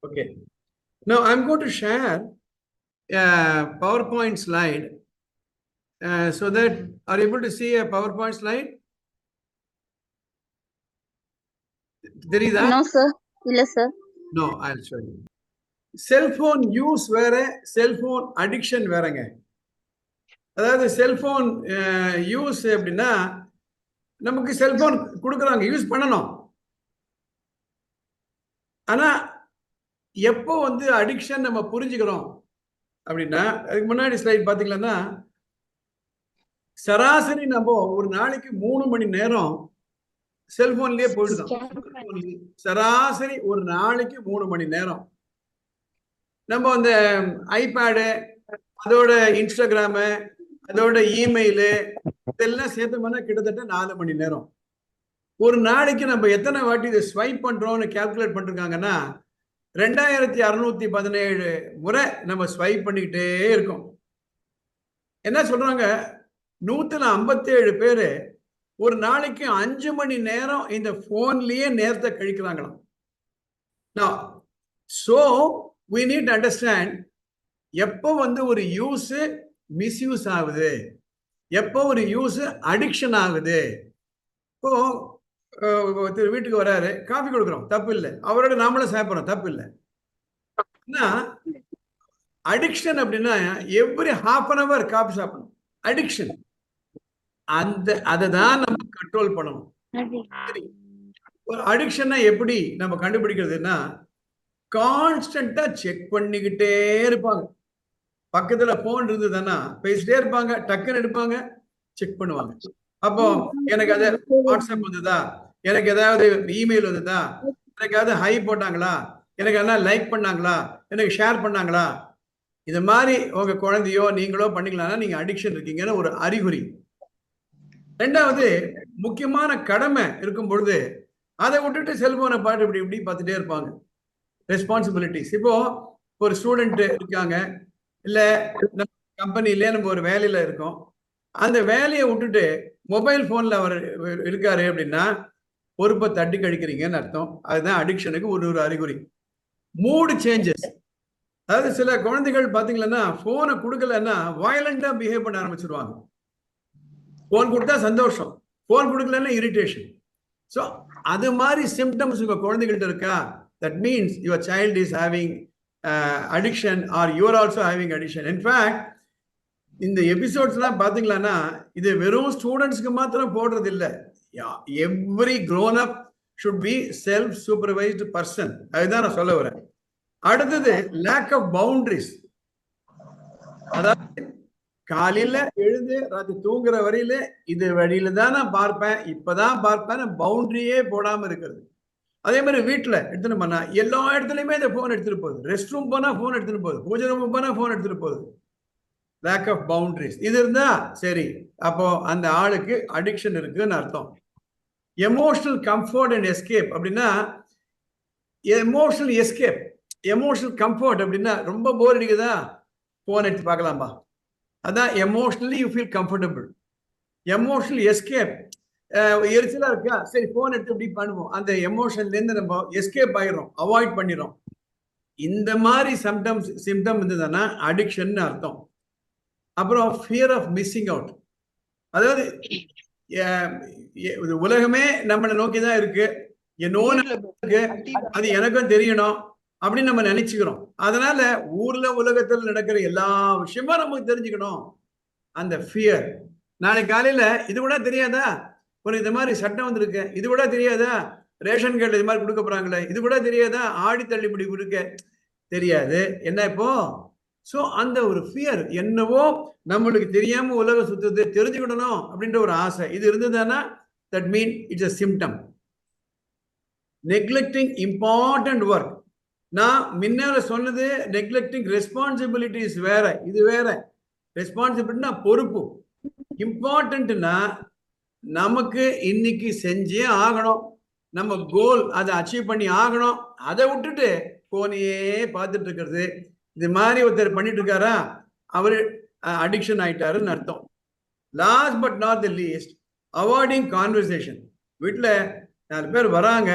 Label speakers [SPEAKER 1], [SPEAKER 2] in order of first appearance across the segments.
[SPEAKER 1] Okay. Now I'm going to share a PowerPoint slide so that are you able to see a PowerPoint slide? There is that?
[SPEAKER 2] No, sir. Illa, sir.
[SPEAKER 1] No, I'll show you. Cellphone use வேற cellphone addiction வேறங்க. அதாவது cellphone use அப்படின்னா நமக்கு cellphone கொடுக்குறாங்க, use பண்ணணும். ஆனா எப்போ வந்து அடிக்ஷன் நம்ம புரிஞ்சுக்கிறோம் அப்படின்னா, அதுக்கு முன்னாடி ஸ்லைட் பாத்தீங்கன்னா, சராசரி நம்ம ஒரு நாளைக்கு 3 மணி நேரம் செல்போன்லயே போயிடுதோம். சராசரி ஒரு நாளைக்கு 3 மணி நேரம் நம்ம அந்த ஐபேடு, அதோட இன்ஸ்டாகிராமு, அதோட இமெயிலு இதெல்லாம் சேர்த்தோம்னா கிட்டத்தட்ட 4 மணி நேரம். ஒரு நாளைக்கு நம்ம எத்தனை வாட்டி இதை ஸ்வைப் பண்றோம்னு கால்குலேட் பண்ணிருக்காங்கன்னா 2617 முறை நம்ம ஸ்வைப் பண்ணிக்கிட்டே இருக்கோம். என்ன சொல்றாங்க, 157 பேரு ஒரு நாளைக்கு 5 மணி நேரம் இந்த போன்லயே நேரத்தை கழிக்கிறாங்களாம். Now, so we need to understand எப்போ வந்து ஒரு யூஸ் மிஸ்யூஸ் ஆகுது, எப்போ ஒரு யூஸ் அடிக்ஷன் ஆகுது. இப்போ வீட்டுக்கு வராரு, காஃபி கொடுக்குறோம், தப்பு இல்லை. அவரோட நாமளும் சாப்பிட்றோம், தப்பு இல்லை. அடிக்ஷன் அப்படின்னா every half an hour coffee சாப்பிடணும். அடிக்ஷன் அதை தான் நம்ம கண்ட்ரோல் பண்ணணும். ஒரு அடிக்ஷனை எப்படி நம்ம கண்டுபிடிக்கிறதுனா, கான்ஸ்டன்டா செக் பண்ணிக்கிட்டே இருப்பாங்க. பக்கத்துல போன் இருந்ததுன்னா பேசிட்டே இருப்பாங்க, டக்குன்னு எடுப்பாங்க, செக் பண்ணுவாங்க. அப்போ எனக்கு அது வாட்ஸ்அப் வந்ததா, எனக்கு ஏதாவது இமெயில் வந்ததா, எனக்கு ஏதாவது ஹை போட்டாங்களா, எனக்கு என்ன லைக் பண்ணாங்களா, எனக்கு ஷேர் பண்ணாங்களா, இது மாதிரி உங்க குழந்தையோ நீங்களோ பண்ணிக்கலாம்னா நீங்க அடிக்ஷன் இருக்கீங்கன்னு ஒரு அறிகுறி. ரெண்டாவது, முக்கியமான கடமை இருக்கும் பொழுது அதை விட்டுட்டு செல்போனை பாட்டு இப்படி இப்படி பார்த்துட்டே இருப்பாங்க. ரெஸ்பான்சிபிலிட்டிஸ். இப்போ ஒரு ஸ்டூடெண்ட் இருக்காங்க, இல்ல நம்ம கம்பெனிலே நம்ம ஒரு வேலையில இருக்கோம், அந்த வேலையை விட்டுட்டு மொபைல் போன்ல அவர் இருக்காரு அப்படின்னா பொறுப்பை தட்டி கழிக்கிறீங்கன்னு அர்த்தம். அதுதான் அடிக்ஷனுக்கு ஒரு அறிகுறி. மூடு சேஞ்சஸ். அதாவது சில குழந்தைகள் பாத்தீங்கன்னா போனை கொடுக்கலன்னா வயலண்டா பிஹேவ் பண்ண ஆரம்பிச்சிருவாங்க. போன் கொடுத்தா சந்தோஷம், போன் கொடுக்கலன்னா இரிட்டேஷன். ஸோ அது மாதிரி சிம்டம்ஸ் உங்க குழந்தைகள்ட்ட இருக்கா, that means your child is having addiction or you are also having addiction. In fact, இந்த எபிசோட்ஸ்லாம் பாத்தீங்கன்னா இது வெறும் ஸ்டூடெண்ட்ஸ்க்கு மாத்திரம் போடுறது இல்லை. Every grown up should be self supervised person. அதுதான் நான் சொல்ல வரேன். அடுத்தது லேக் ஆஃப் பவுண்டரிஸ். அதாவது காலையில எழுந்து ராத்திரி தூங்குற வரையில இது வழியில தான் நான் பார்ப்பேன், இப்பதான் பார்ப்பேன், பவுண்டரியே போடாம இருக்கிறது. அதே மாதிரி வீட்டுல எடுத்துட்டு போனா எல்லா இடத்துலயுமே இந்த போன் எடுத்துட்டு போகுது. ரெஸ்ட் ரூம் போனா போன் எடுத்துட்டு போகுது, பூஜை ரூம் போனா போன் எடுத்துட்டு போகுது. Lack of boundaries. இது இருந்தா சரி, அப்போ அந்த ஆளுக்கு அடிக்ஷன் இருக்குன்னு அர்த்தம். எமோஷனல் கம்ஃபர்ட் அண்ட் எஸ்கேப் அப்படின்னா, எமோஷனல் எஸ்கேப், எமோஷனல் கம்ஃபர்ட் அப்படின்னா ரொம்ப போர் அடிக்குதா, போன் எடுத்து பார்க்கலாம்பா, அதான் emotionally you feel comfortable. Emotional escape, எரிச்சலா இருக்கா, சரி போன் எடுத்து இப்படி பண்ணுவோம், அந்த எமோஷன்ல இருந்து நம்ம எஸ்கேப் ஆயிடும், அவாய்ட் பண்ணிடும். இந்த மாதிரி சிம்டம் இருந்ததுன்னா அடிக்ஷன் அர்த்தம். அப்புறம் ஃபியர் ஆஃப் மிஸ்ஸிங் அவுட். அதாவது உலகமே நம்மளை நோக்கிதான் இருக்கு, என்னோன்னு இருக்கு, அது எனக்கும் தெரியணும் அப்படின்னு நம்ம நினைச்சுக்கிறோம். அதனால ஊர்ல உலகத்தில் நடக்கிற எல்லா விஷயமும் நமக்கு தெரிஞ்சுக்கணும். அந்த ஃபியர். நாளைக்கு காலையில இது கூட தெரியாதா, ஒரு இது மாதிரி சட்டம் வந்திருக்கு, இது கூட தெரியாதா, ரேஷன் கார்டு இது மாதிரி கொடுக்க போறாங்களே, இது கூட தெரியாதா, ஆடி தள்ளுபடி கொடுக்க தெரியாது, என்ன இப்போ. ஸோ அந்த ஒரு ஃபியர், என்னவோ நம்மளுக்கு தெரியாம உலக சுத்தத்தை தெரிஞ்சுக்கணும் அப்படின்ற ஒரு ஆசை, இது இருந்ததுன்னா that mean it's a symptom. Neglecting important work. நான் முன்னால சொன்னது நெக்லெக்டிங் ரெஸ்பான்சிபிலிட்டிஸ் வேற, இது வேற. ரெஸ்பான்சிபிலிட்டினா பொறுப்பு. இம்பார்ட்டன்ட்னா நமக்கு இன்னைக்கு செஞ்சே ஆகணும், நம்ம கோல் அதை அச்சீவ் பண்ணி ஆகணும். அதை விட்டுட்டு போனையே பார்த்துட்டு இருக்கிறது, இது மாதிரி ஒருத்தர் பண்ணிட்டு இருக்காரா, அவரு அடிக்ஷன் ஆயிட்டாருன்னு அர்த்தம். Last but not the least, avoiding conversation. வீட்டுல 4 பேர் வராங்க,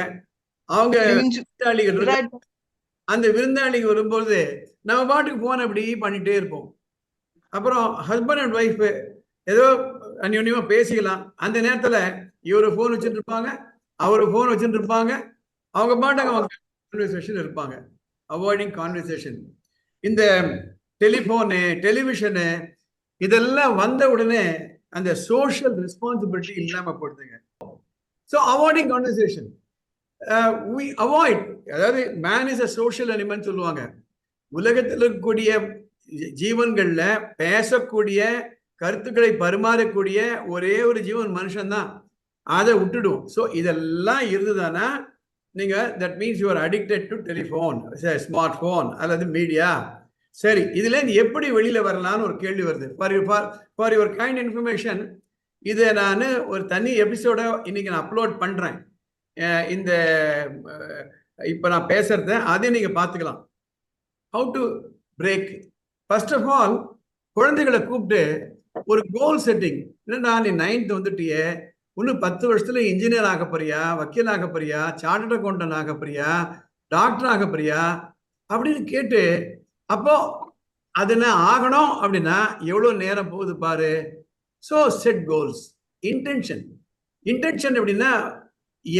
[SPEAKER 1] அவங்க அந்த விருந்தாளிக்கு வரும்போது நம்ம பாட்டுக்கு போன் அப்படி பண்ணிட்டே இருப்போம். அப்புறம் ஹஸ்பண்ட் அண்ட் ஒய்ஃப் ஏதோ அந்யோன்யமா பேசிக்கலாம். அந்த நேரத்துல இவரு போன் வச்சுட்டு இருப்பாங்க, அவரு போன் வச்சுட்டு இருப்பாங்க, அவங்க பாட்டுக்கு அவங்க கான்வர்சேஷன் இருப்பாங்க. Avoiding conversation. இந்த டெலிபோனு, டெலிவிஷனு இதெல்லாம் வந்த உடனே அந்த சோஷியல் ரெஸ்பான்சிபிலிட்டி இல்லாம போடுதுங்க. So avoiding conversation we avoid. அதாவது man is a social animal சொல்லுவாங்க. உலகத்தில் இருக்கக்கூடிய ஜீவன்கள்ல பேசக்கூடிய கருத்துக்களை பரிமாறக்கூடிய ஒரே ஒரு ஜீவன் மனுஷன் தான். அதை விட்டுடுவோம். ஸோ இதெல்லாம் இருந்ததுன்னா நீங்க that means you are addicted to telephone, smart phone அல்லது மீடியா. சரி, இதுல இருந்து எப்படி வெளியில வரலாம்னு ஒரு கேள்வி வருது. ஃபார் யுவர் கைண்ட் இன்ஃபர்மேஷன், இதை நான் ஒரு தனி எபிசோட இன்னைக்கு நான் அப்லோட் பண்றேன். இந்த இப்ப நான் பேசுறத அதை நீங்க பார்த்துக்கலாம். How to break. First of all, குழந்தைகளை கூப்பிட்டு ஒரு கோல் செட்டிங். என்னடா நீ 9th வந்துட்டியே, இன்னும் 10 வருஷத்துல இன்ஜினியர் ஆக போறியா, வக்கீல் ஆக போறியா, சார்ட்டர்ட் அக்கௌண்டன்ட் ஆக போறியா, டாக்டர் ஆக போறியா அப்படின்னு கேட்டு, அப்போ அதுல ஆகணும் அப்படின்னா எவ்வளவு நேரம் போகுது பாரு. So set goals. Intention. Intention அப்படின்னா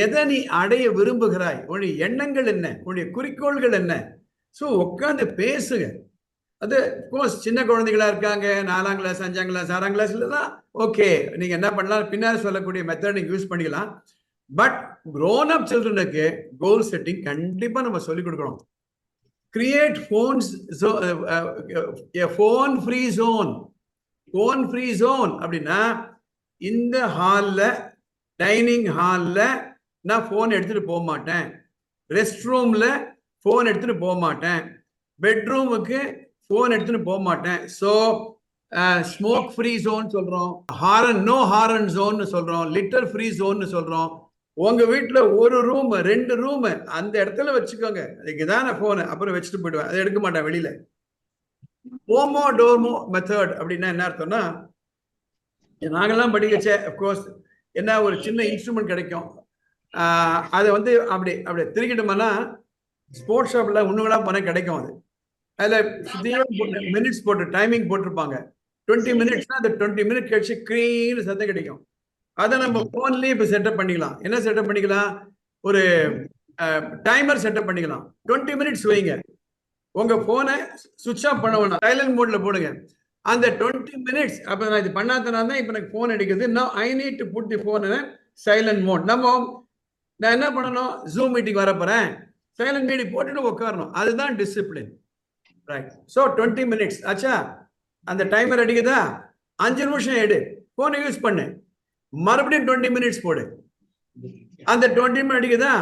[SPEAKER 1] எதை நீ அடைய விரும்புகிறாய், உன்னுடைய எண்ணங்கள் என்ன, உன்னுடைய குறிக்கோள்கள் என்ன. ஸோ உட்காந்து பேசுங்க. அது கோர்ஸ் சின்ன குழந்தைகளா இருக்காங்க, 4ஆம் கிளாஸ் 5ஆம் கிளாஸ் 6ஆம் கிளாஸ்ல தான் ஓகே, நீங்க என்ன பண்ணலாம் பின்னாடி சொல்லக்கூடிய மெத்தட் நீங்க யூஸ் பண்ணிக்கலாம். பட் grown up சில்ட்ரனுக்கு கோல் செட்டிங் கண்டிப்பா நம்ம சொல்லிக் கொடுக்கணும். Create phones, phone free zone. Phone free zone அப்படின்னா இந்த ஹால்ல, டைனிங் ஹால்ல நான் போன் எடுத்துட்டு போக மாட்டேன், ரெஸ்ட் ரூம்ல போன் எடுத்துட்டு போக மாட்டேன், பெட்ரூமுக்கு போன் எடுத்துட்டு போக மாட்டேன். ஸோ ஸ்மோக் ஃப்ரீ ஜோன் சொல்றோம், ஹாரன் நோ ஹாரன் ஜோன் சொல்றோம், லிட்டர் ஃப்ரீ ஜோன் சொல்றோம். உங்க வீட்டுல ஒரு ரூம் 2 ரூம் அந்த இடத்துல வச்சுக்கோங்க. அதுக்குதான் நான் போன் அப்புறம் வச்சுட்டு போயிடுவேன், அதை எடுக்க மாட்டேன் வெளியில. போமோடோமோ மெத்தட் அப்படின்னா என்ன அர்த்தம்னா, நாங்கெல்லாம் படிக்கச்சே அப்கோர்ஸ் என்ன ஒரு சின்ன இன்ஸ்ட்ருமெண்ட் கிடைக்கும், அதை வந்து அப்படி அப்படி திருக்கிட்டோம்னா ஸ்போர்ட்ஸ் ஷாப்ல ஒண்ணுங்களா பண்ண கிடைக்கும். அது அதில் மினிட்ஸ் போட்டு டைமிங் போட்டிருப்பாங்க. 20 மினிட்ஸ்னா அந்த 20 மினிட் கழிச்சு க்ரீன் சத்தம் கிடைக்கும். அதை நம்ம போன்லயே இப்போ செட்டப் பண்ணிக்கலாம். என்ன செட்டப் பண்ணிக்கலாம், ஒரு டைமர் செட்டப் பண்ணிக்கலாம். 20 மினிட்ஸ் வைங்க. உங்க போனை சுவிட்ச் ஆஃப் பண்ண வேணாம், சைலண்ட் மோட்ல போடுங்க. அந்த 20 மினிட்ஸ் அப்ப நான் இது பண்ணாதனால தான் இப்ப எனக்கு போன் அடிக்குது. நான் I need to put the phone in silent mode. நான் என்ன பண்ணணும், ஜூம் மீட்டிங் வர போறேன், சைலண்ட் மீட்டிங் போட்டுட்டு உட்காரணும். அதுதான் டிசிப்ளின். ரைட். ஸோ 20 மினிட்ஸ் ஆச்சா, அந்த டைமர் அடிக்குதா, 5 நிமிஷம் எடு, போனை யூஸ் பண்ணு, மறுபடியும் 20 மினிட்ஸ் போடு. அந்த 20 மினிட் அடிக்குதா,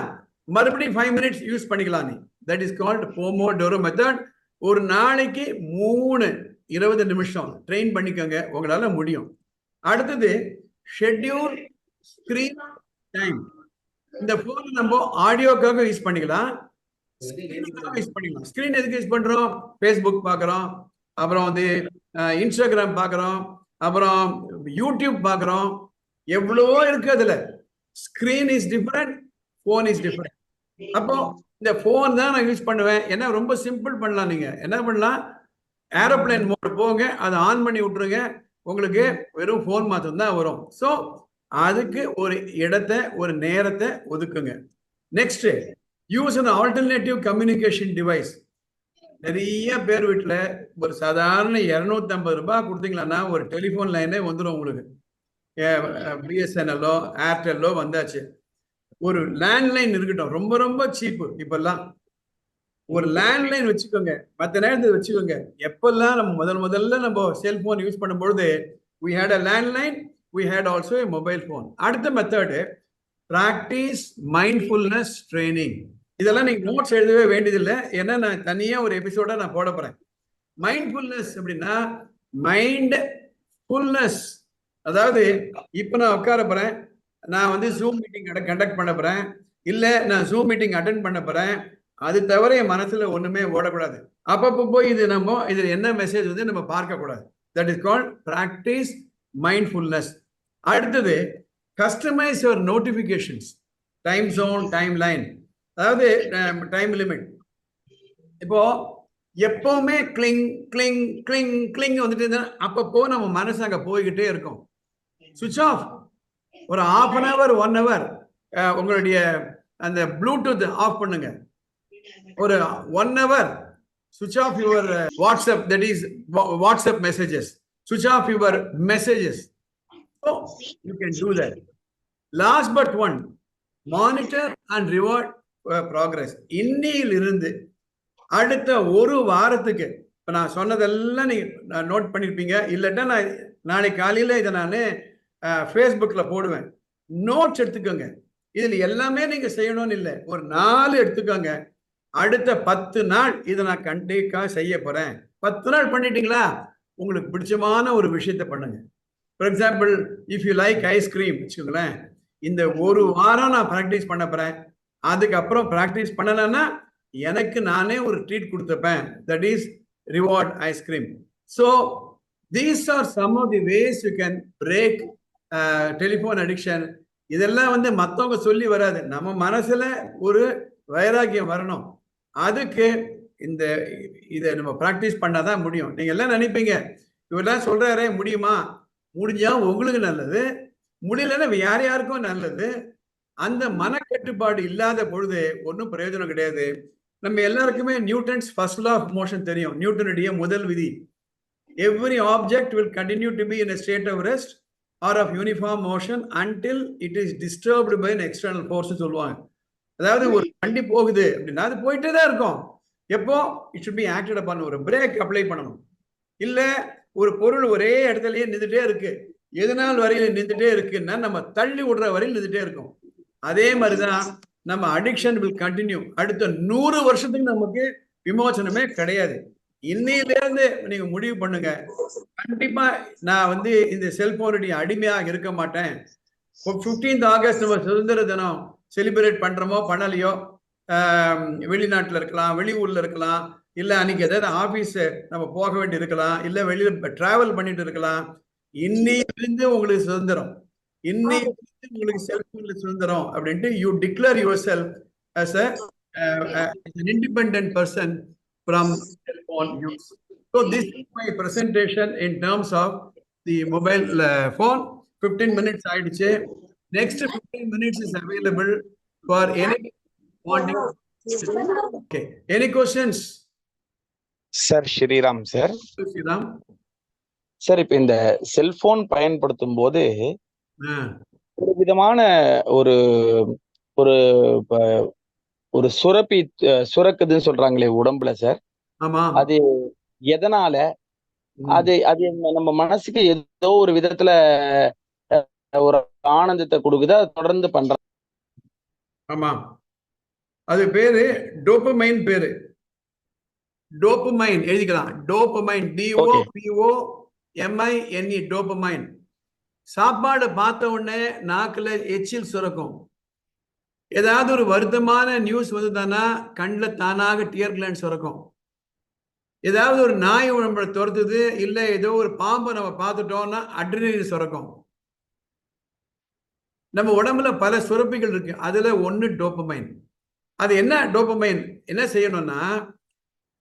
[SPEAKER 1] மறுபடியும் 5 மினிட்ஸ் யூஸ் பண்ணிக்கலாம் நீ. That is called Pomodoro method. ஒரு நாளைக்கு 20 நிமிஷம் ட்ரெயின் பண்ணிக்கோங்க, உங்களால முடியும். அடுத்தது ஷெட்யூல் ஸ்கிரீன் டைம். இந்த போன் நம்ம ஆடியோக்காக யூஸ் பண்ணிக்கலாம், யூஸ் பண்ணிக்கலாம். ஸ்கிரீன் எதுக்கு யூஸ் பண்றோம், ஃபேஸ்புக் பாக்குறோம், அப்புறம் வந்து இன்ஸ்டாகிராம் பாக்குறோம், அப்புறம் யூடியூப் பாக்குறோம், எவ்வளவோ இருக்கு. அதுல screen is different, phone is different. அப்போ இந்த போன் தான் நான் யூஸ் பண்ணுவேன். என்ன ரொம்ப சிம்பிள் பண்ணலாம். நீங்க என்ன பண்ணலாம், ஏரோப்ளேன் மோட் போங்க, அதை ஆன் பண்ணி விட்டுருங்க, உங்களுக்கு வெறும் போன் மாத்திரம் தான் வரும். ஸோ அதுக்கு ஒரு இடத்தை, ஒரு நேரத்தை ஒதுக்குங்க. Next, use an alternative communication device. நிறைய பேர் வீட்டுல ஒரு சாதாரண 250 ரூபாய் கொடுத்தீங்களா ஒரு டெலிபோன் லைனே வந்துடும் உங்களுக்கு. பிஎஸ்என்எல்லோ ஏர்டெல்லோ வந்தாச்சு. ஒரு லேண்ட்லைன் இருக்கட்டும், ரொம்ப ரொம்ப சீப்பு இப்பெல்லாம். ஒரு லேண்ட்லைன் வச்சுக்கோங்க, மற்ற நேரத்தை வச்சுக்கோங்க. எப்பெல்லாம் நம்ம முதல்ல நம்ம செல்போன் யூஸ் பண்ணும்பொழுது we had a landline, we had also a mobile phone. அடுத்த மெத்தடு practice mindfulness training. இதெல்லாம் நீங்க நோட்ஸ் எழுதவே வேண்டியதில்லை, ஏன்னா நான் தனியா ஒரு எபிசோட நான் போட போறேன். மைண்ட்ஃபுல்னஸ் அப்படின்னா மைண்ட் ஃபுல்னஸ். அதாவது இப்ப நான் உட்கார போறேன், நான் வந்து ஜூம் மீட்டிங் கண்டக்ட் பண்ண போறேன், இல்ல நான் ஜூம் மீட்டிங் அட்டென்ட் பண்ண போறேன், அது தவிர என் மனசுல ஒண்ணுமே ஓடக்கூடாது. அப்பப்போ போய் இதுல என்ன மெசேஜ் வந்து நம்ம பார்க்க கூடாது. That is called practice mindfulness. அடுத்தது customise your notifications, time zone, timeline, அதாவது டைம் லிமிட். இப்போ எப்பவுமே கிளிங் கிளிங் கிளிங் கிளிங் வந்துட்டு அப்பப்போ நம்ம மனசு அங்க போய்கிட்டே இருக்கும். சுவிட்ச் ஆஃப். ஒரு half an hour 1 hour உங்களுடைய அந்த ப்ளூடூத் ஆஃப் பண்ணுங்க. ஒரு 1 hour switch off your WhatsApp, that is WhatsApp messages. Switch off your messages. So you can do that. Last but one, monitor and reward progress. இன்னிலிருந்து அடுத்த ஒரு வாரத்துக்கு இப்போ நான் சொன்னதெல்லாம் நீங்க நோட் பண்ணிருப்பீங்க. இல்லட்டா நான் நாளைக்கு காலையில இதை நான் ஃபேஸ்புக்ல போடுவேன். நோட்ஸ் எடுத்துக்கோங்க. இதுல எல்லாமே நீங்க செய்யணும்னு இல்லை, ஒரு 4 எடுத்துக்கோங்க. அடுத்த 10 நாள் இதை நான் கண்டிப்பா செய்ய போறேன். 10 நாள் பண்ணிட்டீங்களா, உங்களுக்கு பிடிச்சமான ஒரு விஷயத்த பண்ணுங்க. For example, if you like ice cream வச்சுக்கோங்களேன், இந்த ஒரு வாரம் நான் ப்ராக்டிஸ் பண்ண போறேன். அதுக்கப்புறம் ப்ராக்டிஸ் பண்ணலன்னா எனக்கு நானே ஒரு ட்ரீட் கொடுத்துப்பேன். That is reward ice cream. So these are some of the ways you can break telephone addiction. இதெல்லாம் வந்து மற்றவங்க சொல்லி வராது, நம்ம மனசுல ஒரு வைராக்கியம் வரணும். அதுக்கு இந்த இதை நம்ம ப்ராக்டிஸ் பண்ணாதான் முடியும். நீங்க எல்லாம் நினைப்பீங்க, இவரெல்லாம் சொல்றாரே முடியுமா? முடிஞ்சா உங்களுக்கு நல்லது, முடியலன்னா யார் யாருக்கும் நல்லது. அந்த மனக்கட்டுப்பாடு இல்லாத பொழுது ஒன்றும் பிரயோஜனம் கிடையாது. நம்ம எல்லாருக்குமே Newton's first law of motion தெரியும். நியூட்டனுடைய முதல் விதி, every object will continue to be in a state of rest or of uniform motion until it is disturbed by an external force சொல்லுவாங்க. அதாவது ஒரு வண்டி போகுது அப்படின்னா அது போயிட்டே தான் இருக்கும். எப்போ it should be acted upon, ஒரு பிரேக் அப்ளை பண்ணணும். இல்ல ஒரு பொருள் ஒரே இடத்துலயே நின்றுட்டே இருக்கு, எதனால் வரையில நின்றுட்டே இருக்குன்னா நம்ம தள்ளி விடுற வரையில் நின்றுட்டே இருக்கும். அதே மாதிரிதான் நம்ம அடிக்ஷன் வில் கண்டினியூ. அடுத்த 100 வருஷத்துக்கு நமக்கு விமோசனமே கிடையாது. இன்னையிலிருந்து நீங்க முடிவு பண்ணுங்க, கண்டிப்பா நான் வந்து இந்த செல்போனுடைய அடிமையாக இருக்க மாட்டேன். 15th ஆகஸ்ட் நம்ம சுதந்திர தினம் செலிப்ரேட் பண்றோமோ பண்ணலையோ, வெளிநாட்டுல இருக்கலாம், வெளியூர்ல இருக்கலாம், இல்ல அன்னைக்கு ஏதாவது ஆபீஸ் நம்ம போக வேண்டி இருக்கலாம், இல்ல வெளியில டிராவல் பண்ணிட்டு இருக்கலாம். இன்னையிலிருந்து உங்களுக்கு சுதந்திரம், இன்னையிலிருந்து உங்களுக்கு செல்போன்ல சுதந்திரம் அப்படின்ட்டு you declare your self as an independent person from cellphone use. So this is my presentation in terms of the mobile phone. 15 minutes ஆயிடுச்சு. Next 15 minutes is available for any wanting. Okay, any questions?
[SPEAKER 2] Sir Sriram sir.
[SPEAKER 1] Sriram
[SPEAKER 2] sir, இப்ப இந்த cellphone பயன்படுத்தும் போது ஒரு விதமான ஒரு ஒரு ஒரு சுரக்குதுன்னு சொல்றாங்களே உடம்புல சார், அது எதனால? அது அது நம்ம மனசுக்கு ஏதோ ஒரு விதத்துல ஒரு ஆனந்தத்தை கொடுக்குது, அதை தொடர்ந்து பண்றோம்.
[SPEAKER 1] ஆமா, அது பேரு டோபமைன். பேரு டோபமைன் எழுதிக்கலாம். Dopamine, DOPOMINE, dopamine. சாப்பாடு பார்த்த உடனே நாக்குல எச்சில் சுரக்கும். ஏதாவது ஒரு வருத்தமான நியூஸ் வந்துதானா கண்ணில் தானாக டியர் கிளாண்ட் சுரக்கும். ஏதாவது ஒரு நாய் நம்மளை துரத்துது, இல்லை ஏதோ ஒரு பாம்பை நம்ம பார்த்துட்டோம்னா அட்ரினலின் சுரக்கும். நம்ம உடம்புல பல சுரப்பிகள் இருக்கு, அதுல ஒன்று டோபமைன். அது என்ன டோபமைன் என்ன செய்யணும்னா,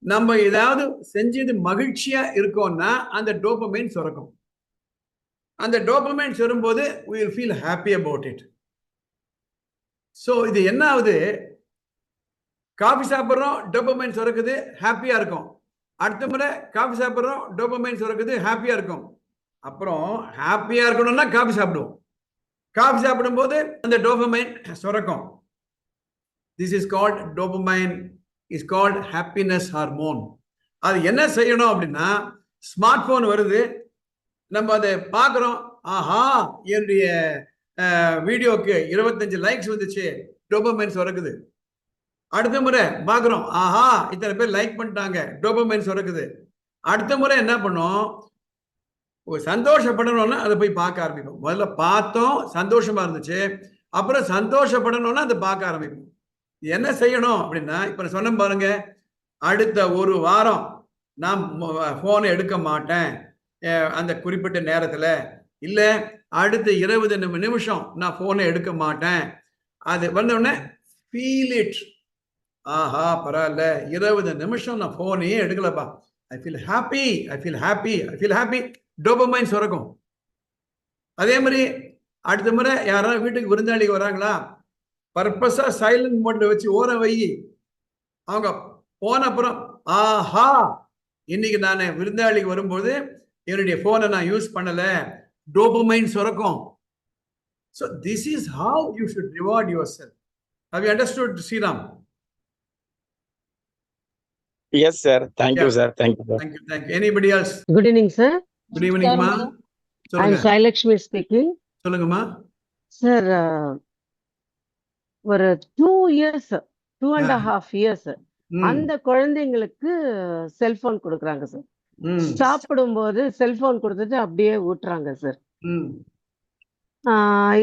[SPEAKER 1] நம்ம ஏதாவது செஞ்சது மகிழ்ச்சியா இருக்கோம்னா அந்த டோபமைன் சுரக்கும். அந்த டோபமைன் சுரும்போது we will feel happy about it. So இது என்ன ஆகுது, காஃபி சாப்பிட்றோம், டோபமைன் சுரக்குது, ஹாப்பியா இருக்கும். அடுத்த முறை காஃபி சாப்பிட்றோம், டோபமைன் சுரக்குது, ஹாப்பியா இருக்கும். அப்புறம் ஹாப்பியா இருக்கணும்னா காஃபி சாப்பிடுவோம். காஃபி சாப்பிடும்போது அந்த டோபமைன் சுரக்கும். This is called dopamine, is called happiness hormone. அது என்ன செய்யணும் அப்படின்னா, ஸ்மார்ட் போன் வருது, நம்ம அதை பார்க்குறோம், ஆஹா என்னுடைய வீடியோக்கு 25 லைக்ஸ் வந்துச்சு, டோபமைன் சுரக்குது. அடுத்த முறை பார்க்குறோம், ஆஹா இத்தனை பேர் லைக் பண்ணிட்டாங்க, டோபமைன் சுரக்குது. அடுத்த முறை என்ன பண்ணோம், சந்தோஷப்படணும்னா அதை போய் பார்க்க ஆரம்பிப்போம். முதல்ல பார்த்தோம், சந்தோஷமா இருந்துச்சு, அப்புறம் சந்தோஷப்படணும்னா அதை பார்க்க ஆரம்பிப்போம். என்ன செய்யணும் அப்படின்னா, இப்ப சொன்ன பாருங்க, அடுத்த ஒரு வாரம் நான் போனை எடுக்க மாட்டேன் அந்த குறிப்பிட்ட நேரத்துல, இல்ல அடுத்த 20 நிமிஷம் நான் போனை எடுக்க மாட்டேன். அது வந்தோடனே ஃபீல் இட், ஆஹா பரவாயில்ல, 20 நிமிஷம் நான் போனையே எடுக்கலப்பா, I feel happy, I feel happy, I feel happy, dopamine சுரக்கும். அதே மாதிரி அடுத்த முறை யாராவது வீட்டுக்கு விருந்தாளிக்கு வராங்களா, பர்பஸா சைலண்ட் மோட்ல வச்சு ஓரம் வை. அவங்க போன அப்புறம் ஆஹா, இன்னைக்கு நான் விருந்தாளிக்கு வரும்போது என்னுடைய போனை நான் யூஸ் பண்ணல, டோபமைன் சுரக்கும். So this is how you should reward yourself. Have you understood, Sriram?
[SPEAKER 2] Yes, sir. Thank you,
[SPEAKER 1] Yeah.
[SPEAKER 2] sir. Thank you, sir.
[SPEAKER 1] Thank you, thank you. Anybody else?
[SPEAKER 3] Good evening, sir.
[SPEAKER 1] Good evening, ma.
[SPEAKER 3] I'm
[SPEAKER 1] சொல்லுங்க
[SPEAKER 3] Shailakshmi speaking.
[SPEAKER 1] சொல்லுங்கம்மா.
[SPEAKER 3] Sir, ஒரு 2 years, 2.5 years, அந்த குழந்தைங்களுக்கு cellphone கொடுக்குறாங்க sir. சாப்பிடும்போது cellphone கொடுத்துட்டு அப்படியே ஊட்டுறாங்க sir.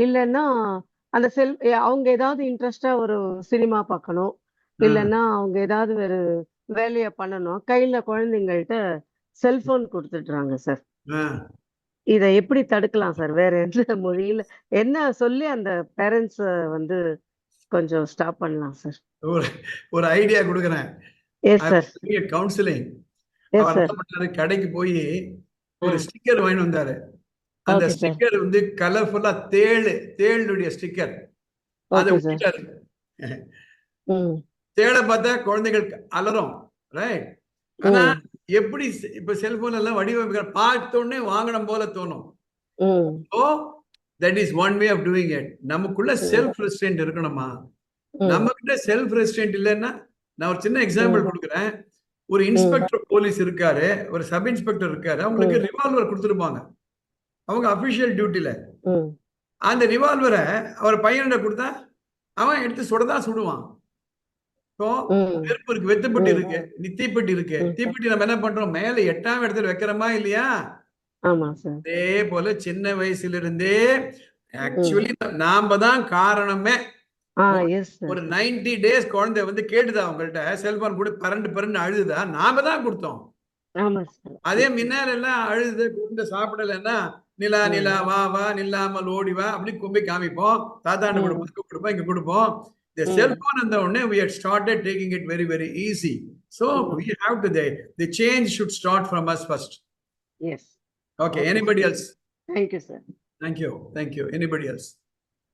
[SPEAKER 3] இல்லைன்னா அந்த அவங்க ஏதாவது இன்ட்ரெஸ்டா ஒரு சினிமா பார்க்கணும், இல்லைன்னா அவங்க ஏதாவது வேறு வேலையை பண்ணணும், கையில குழந்தைங்கள்ட்ட செல்போன் கொடுத்துட்றாங்க சார். இதை எப்படி தடுக்கலாம் சார்? வேற எந்த மொழியில என்ன சொல்லி அந்த பேரண்ட்ஸ் வந்து கொஞ்சம் ஸ்டாப் பண்ணலாம் சார்?
[SPEAKER 1] ஒரு ஐடியா கொடுக்குறேன்.
[SPEAKER 3] Yes sir.
[SPEAKER 1] Counselling
[SPEAKER 3] yes sir.
[SPEAKER 1] கடைக்கு போய் ஒரு ஸ்டிக்கர் வாங்கி வந்தாரு. அந்த ஸ்டிக்கர் வந்து கலர்ஃபுல்லா தேளுடைய ஸ்டிக்கர். அதை விட்டாரு. தேளை பார்த்தா குழந்தைகள் அலறும், ரைட்? ஆனா எப்படி இப்ப செல்போன் எல்லாம் வடிவமைக்கிற பார்த்தோன்னே வாங்கணும் போல தோணும். So that is one way of doing it. நமக்குள்ள செல்ஃப் ரெஸ்ட்ரெயின்ட் இருக்கணுமா? நம்ம கிட்ட செல்ஃப் ரெஸ்ட்ரெயின்ட் இல்லைன்னா, நான் ஒரு சின்ன எக்ஸாம்பிள் கொடுக்குறேன். ஒரு இன்ஸ்பெக்டர் போலீஸ் இருக்காரு, ஒரு சப் இன்ஸ்பெக்டர் இருக்காரு, அவங்களுக்கு ரிவால்வர் கொடுத்துருப்பாங்க, அவங்க அபிஷியல் டியூட்டில. அந்த ரிவால்வரை அவர் பையன்கிட்ட கொடுத்தா அவன் எடுத்து சுடதான் சுடுவான். நெருப்பு இருக்கு, வெத்தப்பட்டி இருக்கு, தீப்பெட்டி இருக்கு. தீப்பெட்டி நம்ம என்ன பண்றோம், மேல 8ஆம் இடத்துல வைக்கிறோமா இல்லையா? அதே போல சின்ன வயசுல இருந்தே ஆக்சுவலி நாம தான் காரணமே. ஒரு 90 days குழந்தை வந்து கேட்டுதா அவங்கள்ட்ட செல்போன் கூட பரண்டு அழுதுதா? நாம தான் கொடுத்தோம். அதே முன்னால எல்லாம் அழுது குழந்தை சாப்பிடலன்னா நிலா நிலா வா வா நில்லாமல் ஓடி வா அப்படி கொம்பை காமிப்போம், தாத்தாண்ட கொடுப்போம், இங்க கொடுப்போம். The cell phone and the one we had started taking it very, very easy. So we have to, the change should start from us first.
[SPEAKER 3] Yes.
[SPEAKER 1] Okay. Anybody else?
[SPEAKER 3] Thank you, sir.
[SPEAKER 1] Thank you. Thank you. Anybody else?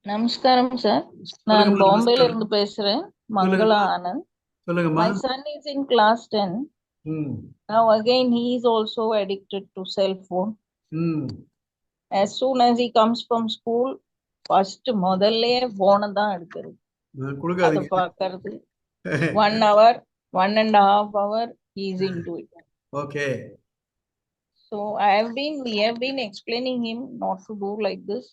[SPEAKER 4] நமஸ்காரம் sir, நான் பாம்பேல இருந்து பேசுறேன், மங்களா ஆனந்த்.
[SPEAKER 1] சொல்லுங்கம்மா.
[SPEAKER 4] My son is in class 10. Now again he is also addicted to cell phone. As soon as he comes from school, first முதல்ல போனை தான் எடுக்கிறது. அது பார்க்கிறது 1 hour, 1.5 hour he is into it.
[SPEAKER 1] Okay.
[SPEAKER 4] So we have been explaining him not to do like this.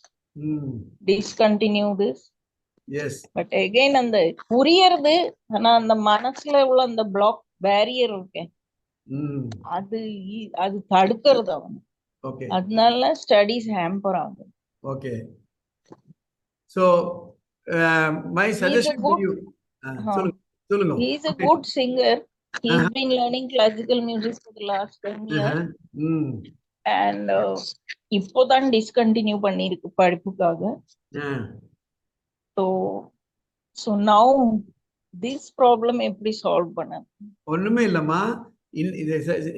[SPEAKER 4] Discontinue this.
[SPEAKER 1] Yes.
[SPEAKER 4] But again அந்த புரியறது, ஆனா அந்த மனசுல உள்ள அந்த பிளாக் பேரியர் இருக்கு, அது தடுக்கிறது அவன்.
[SPEAKER 1] Okay.
[SPEAKER 4] அதனால ஸ்டடீஸ் ஹேம்பர் ஆகும்.
[SPEAKER 1] Okay. So my suggestion to you,
[SPEAKER 4] he is a good singer. He's been learning classical music for the last 10 years. And இப்போதான் டிஸ்கண்டினியூ பண்ணிருக்கு படிப்புக்காக. So now this problem எப்படி சால்வ் பண்ண?
[SPEAKER 1] ஒண்ணுமே இல்லம்மா,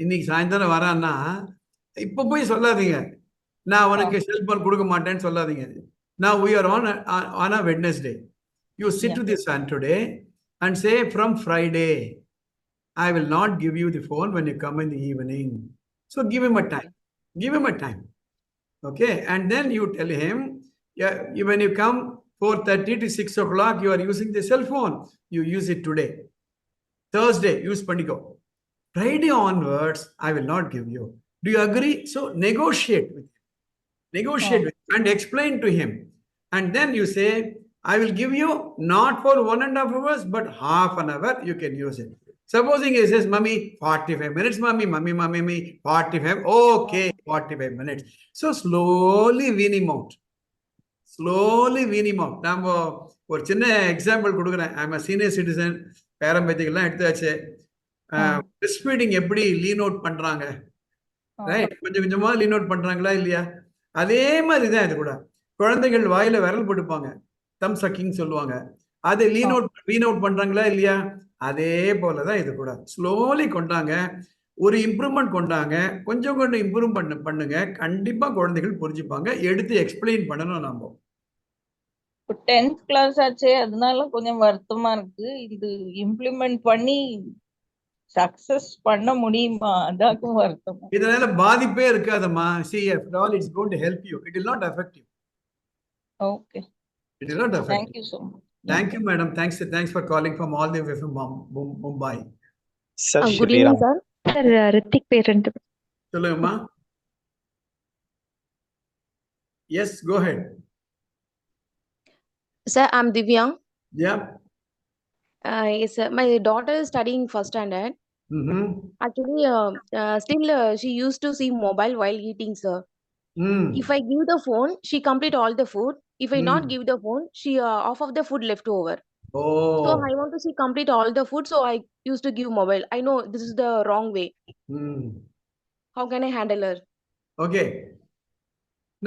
[SPEAKER 1] இன்னைக்கு சாயந்தரம் வரான்னா இப்ப போய் சொல்லாதீங்க நான் உனக்கு செல்போன் கொடுக்க மாட்டேன்னு சொல்லாதீங்க. Now we are on a Wednesday. You sit to the son today and say, from Friday I will not give you the phone when you come in the evening. So give him a time. Give him a time. Okay. And then you tell him, when you come 4:30 to 6 o'clock, you are using the cell phone. You use it today. Thursday, use pandiko. Friday onwards, I will not give you. Do you agree? So negotiate with him. Negotiate with him and explain to him. And then you say, I will give you not for 1.5 hours, but half an hour you can use it. Supposing he says, Mummy, 45 minutes, Mummy, 45. Okay, 45 minutes. So slowly wean him out. Slowly wean him out. Now, ஒரு சின்ன example கொடுக்குறேன். I am senior citizen, பேரம்பேத்திகள்லாம் எடுத்தாச்சு. Breast feeding எப்படி lean out பண்றாங்க, right? கொஞ்சம் கொஞ்சமா lean out பண்றாங்களா இல்லையா? அதே மாதிரி தான் இது கூட. குழந்தைகள் வாயில விரல் போட்டுப்பாங்க, தம் சக்கிங் சொல்லுவாங்க. அதை வீன் அவுட் பண்றாங்களா இல்லையா? அதே போலதான் இது கூட ஸ்லோலி கொண்டாங்க, ஒரு இம்ப்ரூவ்மெண்ட் கொண்டாங்க, கொஞ்சம் கொஞ்சம் இம்ப்ரூவ் பண்ணுங்க, கண்டிப்பா குழந்தைகள் புரிஞ்சுப்பாங்க. எடுத்து எக்ஸ்பிளைன் பண்ணணும் நம்ம.
[SPEAKER 4] இப்போ 10th கிளாஸ் ஆச்சே, அதனால கொஞ்சம் வருத்தமா இருக்கு. இது இம்ப்ளிமெண்ட் பண்ணி சக்சஸ் பண்ண முடியுமா, அதாக்கும் வருத்தம்.
[SPEAKER 1] இதனால பாதிப்பே இருக்காதம்மா. See, after all, it's going to help you. It will not affect you.
[SPEAKER 4] Okay,
[SPEAKER 1] It will not affect you.
[SPEAKER 4] Thank you so much.
[SPEAKER 1] Thank you, madam. Thanks for calling from all the way from Mumbai.
[SPEAKER 2] Sir
[SPEAKER 5] Good evening,
[SPEAKER 2] Shriram.
[SPEAKER 5] sir. Sir, Ritik parent.
[SPEAKER 1] சொல்லுங்கம்மா. Yes, go ahead.
[SPEAKER 5] Sir, I'm Divyang.
[SPEAKER 1] Yeah.
[SPEAKER 5] Yes, sir. My daughter is studying first standard.
[SPEAKER 1] Mm-hmm.
[SPEAKER 5] Actually, still she used to see mobile while eating, sir.
[SPEAKER 1] Mm.
[SPEAKER 5] If I give the phone, she complete all the food. If I not
[SPEAKER 1] Mm.
[SPEAKER 5] give the phone, she half of the food left over. So
[SPEAKER 1] Oh.
[SPEAKER 5] I want to see complete all the food. So I used to give mobile. I know this is the wrong way.
[SPEAKER 1] Mm.
[SPEAKER 5] How can I handle her?
[SPEAKER 1] Okay.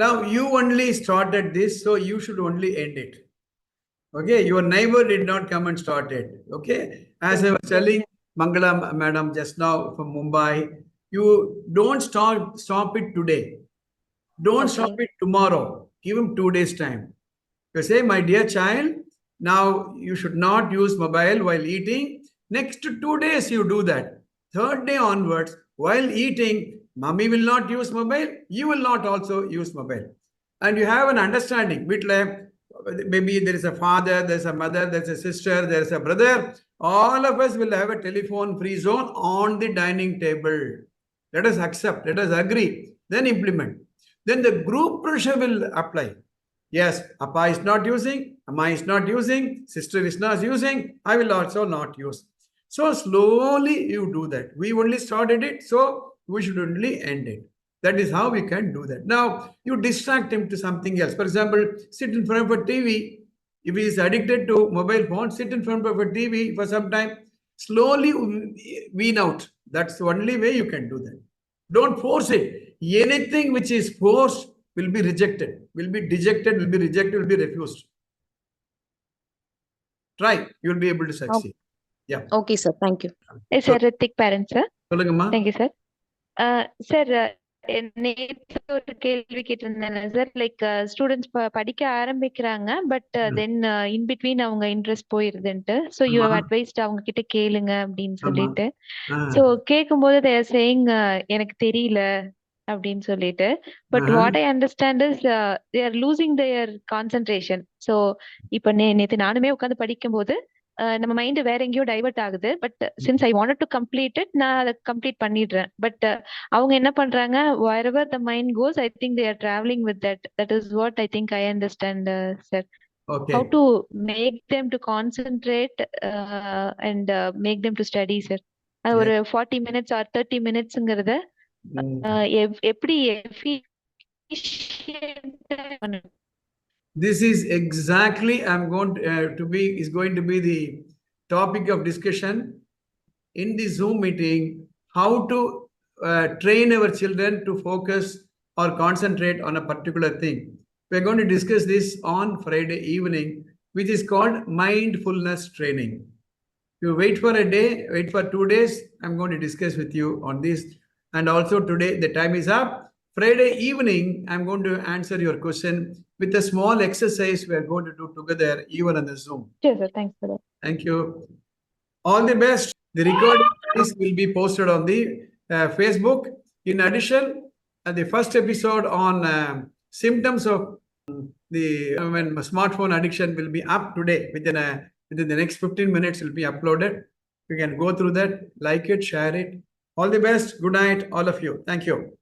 [SPEAKER 1] Now you only started this, so you should only end it. Okay, your neighbor did not come and start it. Okay, as I was telling Mangala madam just now from Mumbai, you don't stop it today. Don't
[SPEAKER 5] Okay.
[SPEAKER 1] stop it tomorrow. Give him 2 days time. You say, my dear child, now you should not use mobile while eating. Next 2 days you do that. Third day onwards, while eating, mommy will not use mobile. You will not also use mobile. And you have an understanding. Maybe there is a father, there's a mother, there's a sister, there's a brother. All of us will have a telephone free zone on the dining table. Let us accept, let us agree, then implement. Then the group pressure will apply. Yes, Appa is not using, Amma is not using, sister is not using, I will also not use. So slowly you do that. We only started it, so we should only end it. That is how we can do that. Now, you distract him to something else. For example, sit in front of a TV. If he is addicted to mobile phone, sit in front of a TV for some time. Slowly wean out. That's the only way you can do that. Don't force it. Anything which is forced will be rejected, will be dejected, will be rejected, will be refused. Try. You'll be able to succeed. Yeah.
[SPEAKER 5] Okay, sir. Thank you.
[SPEAKER 6] Yes, sir. Ritik parent, sir.
[SPEAKER 1] சொல்லுங்கம்மா.
[SPEAKER 6] Thank you, sir. Sir, நேத்து ஒரு கேள்வி கேட்டிருந்தேன் sir. Like students படிக்க ஆரம்பிக்கிறாங்க, but then in between அவங்க interest போயிருதுன்ட்டு. So you have advised அவங்க கிட்ட கேளுங்க அப்படின்னு சொல்லிட்டு. ஸோ கேட்கும்போது தே ஆர் சேயிங் எனக்கு தெரியல அப்படின்னு சொல்லிட்டு. But what I understand is they are losing there concentration. So இப்ப நேத்து நானுமே உட்காந்து படிக்கும்போது நம்ம மைண்ட் வேற எங்கேயோ டைவர்ட் ஆகுது. But since I wanted to complete it, நான் அதை கம்ப்ளீட் பண்ணிடுறேன். பட் அவங்க என்ன பண்றாங்க, wherever the mind goes, I think they are traveling with that. That is what I think I understand, sir.
[SPEAKER 1] Okay.
[SPEAKER 6] How to make them to concentrate and make them to study, sir. ஒரு 40 minutes or 30 minutesங்கிறத எப்படி efficient.
[SPEAKER 1] This is exactly is going to be the topic of discussion in the Zoom meeting. How to train our children to focus or concentrate on a particular thing. We're going to discuss this on Friday evening, which is called mindfulness training. You wait for a day, wait for 2 days. I'm going to discuss with you on this. And also today, the time is up. Friday evening, I'm going to answer your question with a small exercise we are going to do together, even on the Zoom.
[SPEAKER 6] Sure, sir. Thanks for that.
[SPEAKER 1] Thank you. All the best. The recording will be posted on the Facebook. In addition, the first episode on symptoms of the smartphone addiction will be up today. Within the next 15 minutes, it will be uploaded. You can go through that, like it, share it. All the best. Good night, all of you. Thank you.